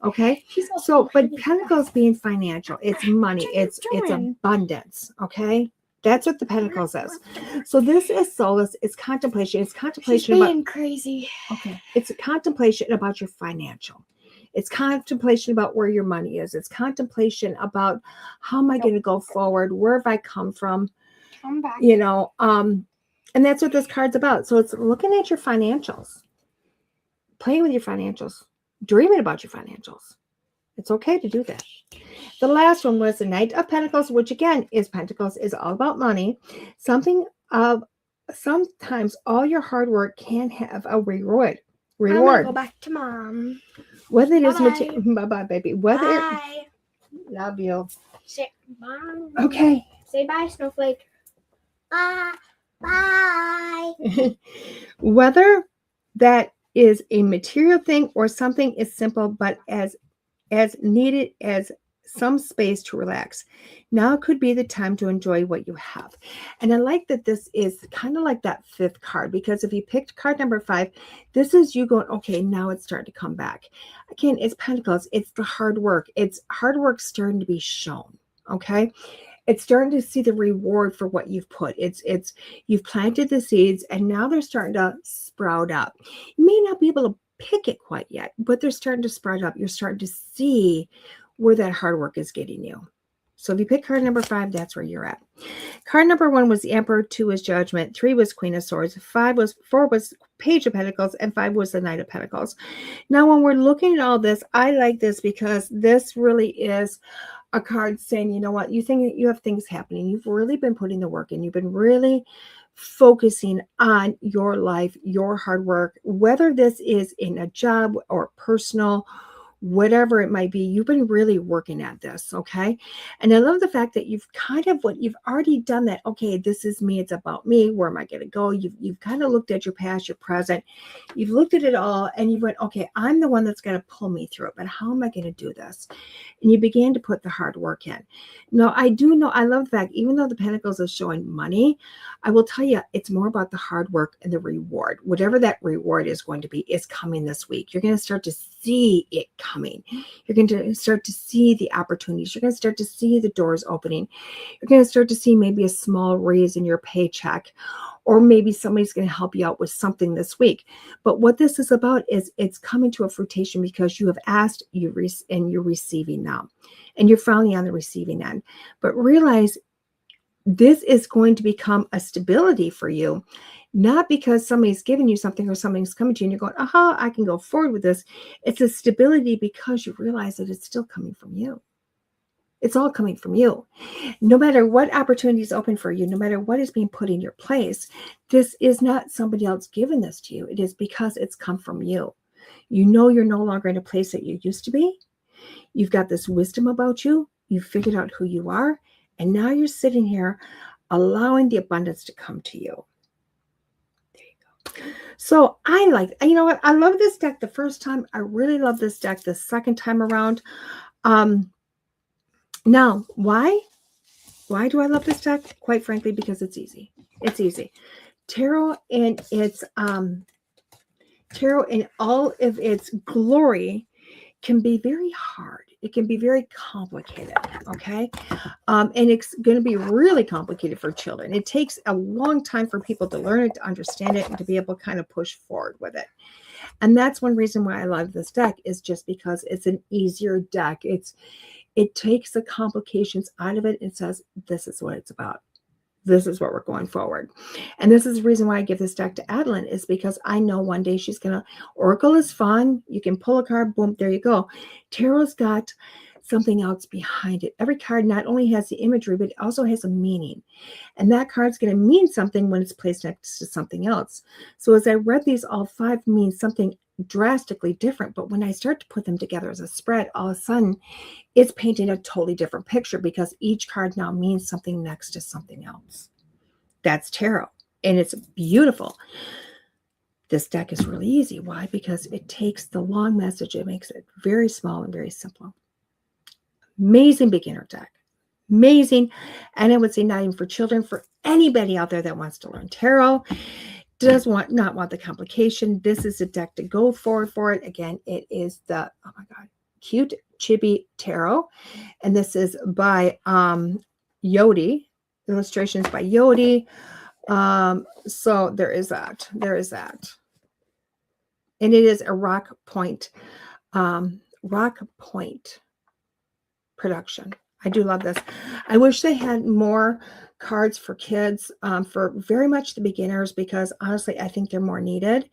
S2: Okay. So, but Pentacles being financial, it's money, it's abundance. Okay. That's what the Pentacles is. So this is solace. It's contemplation. It's contemplation
S3: She's
S2: about
S3: being crazy.
S2: Okay. It's a contemplation about your financial. It's contemplation about where your money is. It's contemplation about how am I going to go forward? Where have I come from?
S3: Come back.
S2: You know, and that's what this card's about. So it's looking at your financials, playing with your financials, dreaming about your financials. It's okay to do that. The last one was the Knight of Pentacles, which again is Pentacles, is all about money. Sometimes all your hard work can have a reward.
S3: I'm gonna go back to mom.
S2: Whether it is
S3: Bye-bye.
S2: bye-bye, baby. Whether
S3: Bye.
S2: love you.
S3: Say bye.
S2: Okay.
S3: Say bye, Snowflake. Bye. Bye.
S2: Whether that is a material thing or something is simple, but as needed as some space to relax. Now could be the time to enjoy what you have. And I like that this is kind of like that fifth card, because if you picked card number 5, this is you going, okay, now it's starting to come back. Again, it's Pentacles. It's the hard work. It's hard work starting to be shown. Okay. It's starting to see the reward for what you've put. You've planted the seeds and now they're starting to sprout up. You may not be able to pick it quite yet, but they're starting to sprout up. You're starting to see where that hard work is getting you. So if you pick card number 5, that's where you're at. Card number 1 was the Emperor, 2 was Judgment, 3 was Queen of Swords, 4 was Page of Pentacles, and 5 was the Knight of Pentacles. Now, when we're looking at all this, I like this because this really is a card saying, you know what, you think that you have things happening. You've really been putting the work in. You've been really focusing on your life, your hard work, whether this is in a job or personal, whatever it might be, you've been really working at this, okay? And I love the fact that you've already done that. Okay, this is me. It's about me. Where am I going to go? You've kind of looked at your past, your present. You've looked at it all, and you went, okay, I'm the one that's going to pull me through it, but how am I going to do this? And you began to put the hard work in. Now, I love the fact, even though the Pentacles is showing money, I will tell you, it's more about the hard work and the reward. Whatever that reward is going to be is coming this week. You're going to start to see it coming. You're going to start to see the opportunities. You're going to start to see the doors opening. You're going to start to see maybe a small raise in your paycheck, or maybe somebody's going to help you out with something this week. But what this is about is it's coming to a fruition because you have asked, and you're receiving now. And you're finally on the receiving end. But realize this is going to become a stability for you, not because somebody's giving you something or something's coming to you and you're going, aha, I can go forward with this. It's a stability because you realize that it's still coming from you. It's all coming from you. No matter what opportunities open for you, no matter what is being put in your place, this is not somebody else giving this to you. It is because it's come from you. You know you're no longer in a place that you used to be. You've got this wisdom about you. You've figured out who you are. And now you're sitting here allowing the abundance to come to you. There you go. So you know what? I love this deck the first time. I really love this deck the second time around. Now, why? Why do I love this deck? Quite frankly, because it's easy. It's easy. Tarot in all of its glory can be very hard. It can be very complicated, okay? And it's going to be really complicated for children. It takes a long time for people to learn it, to understand it, and to be able to kind of push forward with it. And that's one reason why I love this deck, is just because it's an easier deck. It takes the complications out of it and says, this is what it's about. This is what we're going forward. And this is the reason why I give this deck to Adeline, is because I know one day she's going to, Oracle is fun. You can pull a card, boom, there you go. Tarot's got something else behind it. Every card not only has the imagery, but it also has a meaning. And that card's going to mean something when it's placed next to something else. So as I read these, all 5 mean something drastically different. But when I start to put them together as a spread, all of a sudden, it's painting a totally different picture, because each card now means something next to something else. That's tarot, and it's beautiful. This deck is really easy. Why? Because it takes the long message, it makes it very small and very simple. Amazing beginner deck. Amazing. And I would say not even for children, for anybody out there that wants to learn tarot, does not want the complication. This is a deck to go forward for it. Again, it is the, oh my God, Cute Chibi Tarot. And this is by Yodi. Illustrations by Yodi. So there is that. There is that. And it is a Rock Point production. I do love this. I wish they had more cards for kids, for very much the beginners, because honestly, I think they're more needed.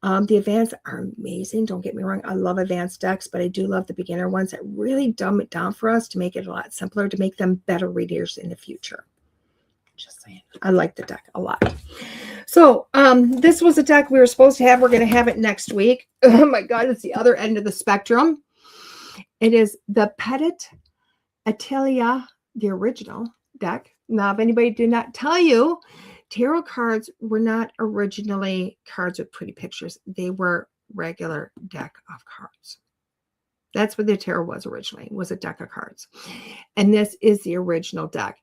S2: The advanced are amazing. Don't get me wrong. I love advanced decks, but I do love the beginner ones that really dumb it down for us to make it a lot simpler, to make them better readers in the future. Just saying. I like the deck a lot. So this was a deck we were supposed to have. We're going to have it next week. Oh my God, it's the other end of the spectrum. It is the Petit Etteilla, the original deck. Now, if anybody did not tell you, tarot cards were not originally cards with pretty pictures. They were regular deck of cards. That's what the tarot was originally, was a deck of cards. And this is the original deck.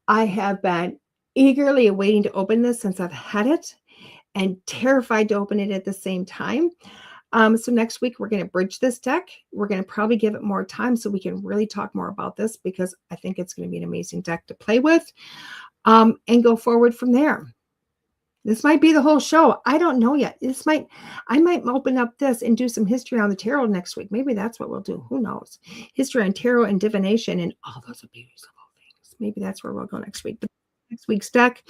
S2: I have been eagerly awaiting to open this since I've had it, and terrified to open it at the same time. So next week, we're going to bridge this deck. We're going to probably give it more time so we can really talk more about this, because I think it's going to be an amazing deck to play with, and go forward from there. This might be the whole show. I don't know yet. I might open up this and do some history on the tarot next week. Maybe that's what we'll do. Who knows? History on tarot and divination and all those beautiful things. Maybe that's where we'll go next week. But next week's deck,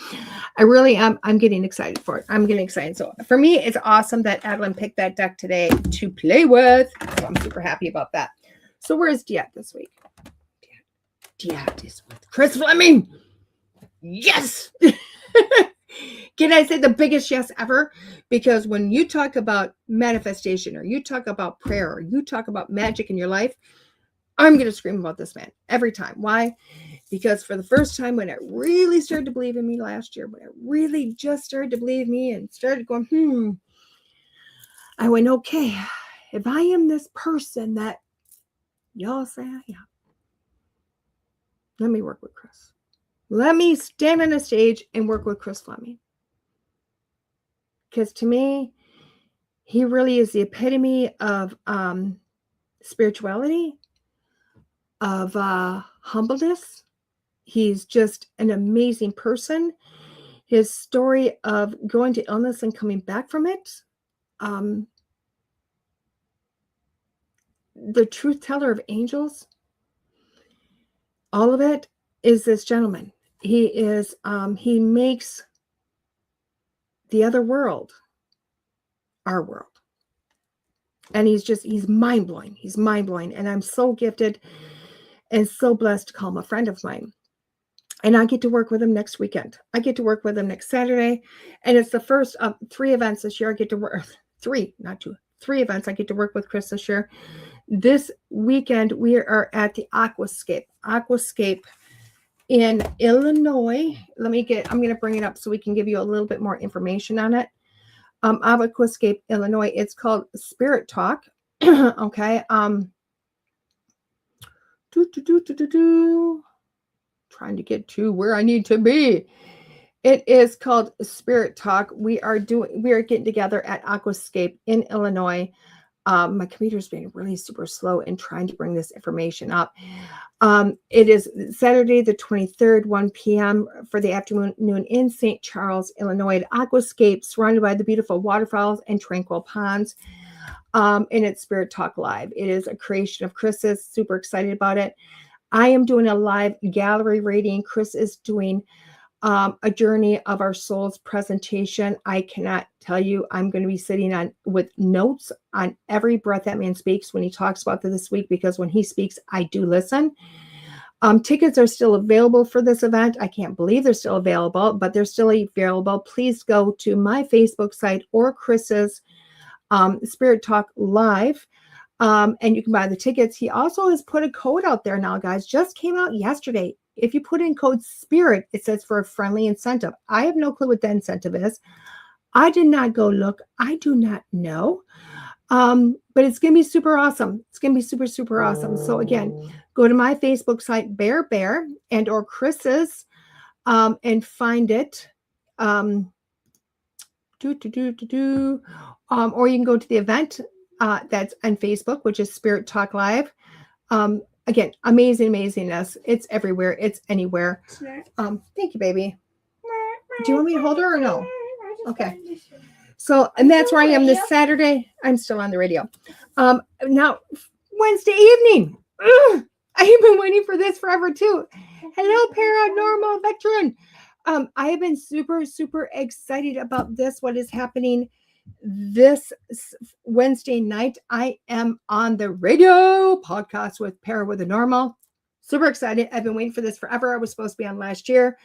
S2: I really am. I'm getting excited for it. I'm getting excited. So for me, it's awesome that Adeline picked that deck today to play with. So I'm super happy about that. So where's DeEtte this week? DeEtte is with Chris Fleming. Yes. Can I say the biggest yes ever? Because when you talk about manifestation or you talk about prayer or you talk about magic in your life, I'm going to scream about this man every time. Why? Because for the first time when it really started to believe in me last year, when it really just started to believe me and started going, I went, okay, if I am this person that y'all say I am, let me work with Chris. Let me stand on a stage and work with Chris Fleming. Because to me, he really is the epitome of spirituality, of humbleness. He's just an amazing person. His story of going to illness and coming back from it. The truth teller of angels. All of it is this gentleman. He is, he makes the other world our world. And he's mind-blowing. He's mind-blowing. And I'm so gifted and so blessed to call him a friend of mine. And I get to work with him next weekend. I get to work with him next Saturday. And it's the first of 3 events this year. I get to work, 3, not 2, 3 events I get to work with Chris this year. This weekend, we are at the Aquascape in Illinois. I'm going to bring it up so we can give you a little bit more information on it. Aquascape, Illinois. It's called Spirit Talk. Okay. Trying to get to where I need to be. It is called Spirit Talk. We are getting together at Aquascape in Illinois. My computer's being really super slow in trying to bring this information up. It is Saturday, the 23rd, 1 p.m. for the afternoon in St. Charles, Illinois, at Aquascape, surrounded by the beautiful waterfalls and tranquil ponds. And it's Spirit Talk Live. It is a creation of Chris's. Super excited about it. I am doing a live gallery reading. Chris is doing a Journey of Our Souls presentation. I cannot tell you, I'm going to be sitting on with notes on every breath that man speaks when he talks about this week, because when he speaks, I do listen. Tickets are still available for this event. I can't believe they're still available, but they're still available. Please go to my Facebook site or Chris's Spirit Talk Live. And you can buy the tickets. He also has put a code out there now, guys. Just came out yesterday. If you put in code SPIRIT, it says for a friendly incentive. I have no clue what the incentive is. I did not go look. I do not know. But it's going to be super awesome. It's going to be super, super awesome. So again, go to my Facebook site, Bear, and or Chris's, and find it. Or you can go to the event that's on Facebook, which is Spirit Talk Live. Again, amazingness. It's everywhere. It's anywhere. Thank you, baby. Do you want me to hold her or no? Okay. So, and that's where I am this Saturday. I'm still on the radio. Now, Wednesday evening. I have been waiting for this forever too. Hello, paranormal veteran. I have been super, super excited about this. What is happening this Wednesday night? I am on the radio podcast with Paranormal. Super excited. I've been waiting for this forever. I was supposed to be on last year.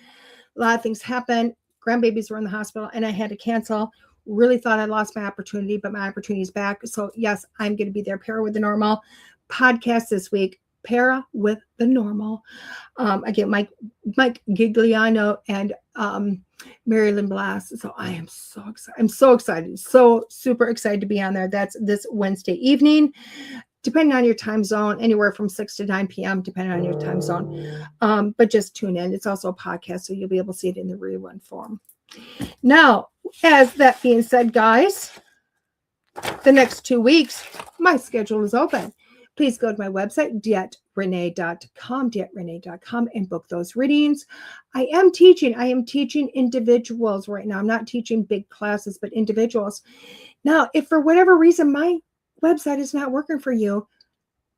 S2: A lot of things happened. Grandbabies were in the hospital and I had to cancel. Really thought I lost my opportunity, but my opportunity is back. So yes, I'm going to be there. Para with the Normal podcast this week. Para with the Normal. Again, Mike Gigliano and Marilyn Blass. So I am so excited. I'm so excited. So super excited to be on there. That's this Wednesday evening, depending on your time zone, anywhere from 6 to 9 p.m., depending on your time zone. But just tune in. It's also a podcast, so you'll be able to see it in the rerun form. Now, as that being said, guys, the next 2 weeks, my schedule is open. Please go to my website, DeEtte DeEtteRanae.com, and book those readings. I am teaching individuals right now. I'm not teaching big classes, but individuals. Now, if for whatever reason my website is not working for you,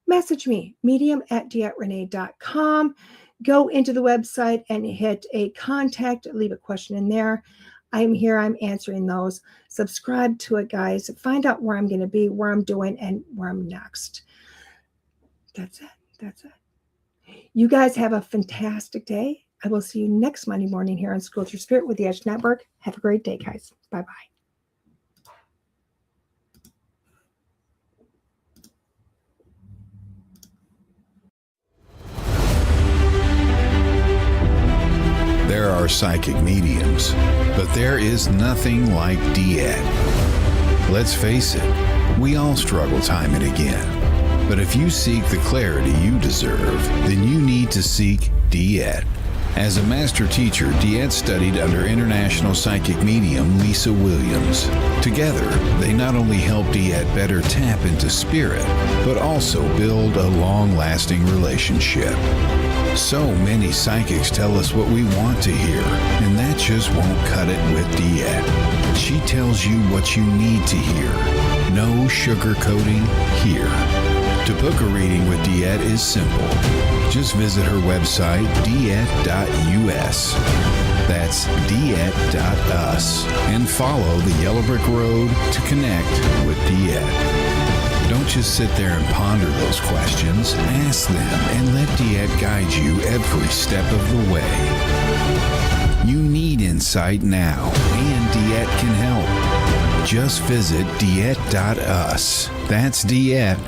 S2: message me, medium@DeEtteRanae.com. Go into the website and hit a contact, leave a question in there. I'm here, I'm answering those. Subscribe to it, guys. Find out where I'm going to be, where I'm doing, and where I'm next. That's it. You guys have a fantastic day. I will see you next Monday morning here on School Through Spirit with the Edge Network. Have a great day, guys. Bye-bye.
S1: There are psychic mediums, but there is nothing like DeEtte. Let's face it, we all struggle time and again. But if you seek the clarity you deserve, then you need to seek DeEtte. As a master teacher, DeEtte studied under international psychic medium Lisa Williams. Together, they not only help DeEtte better tap into spirit, but also build a long-lasting relationship. So many psychics tell us what we want to hear, and that just won't cut it with DeEtte. She tells you what you need to hear. No sugarcoating here. To book a reading with DeEtte is simple. Just visit her website, DeEtte.us. That's DeEtte.us. And follow the Yellow Brick Road to connect with DeEtte. Don't just sit there and ponder those questions. Ask them and let DeEtte guide you every step of the way. You need insight now, and DeEtte can help. Just visit DeEtte.us. That's DeEtte.us.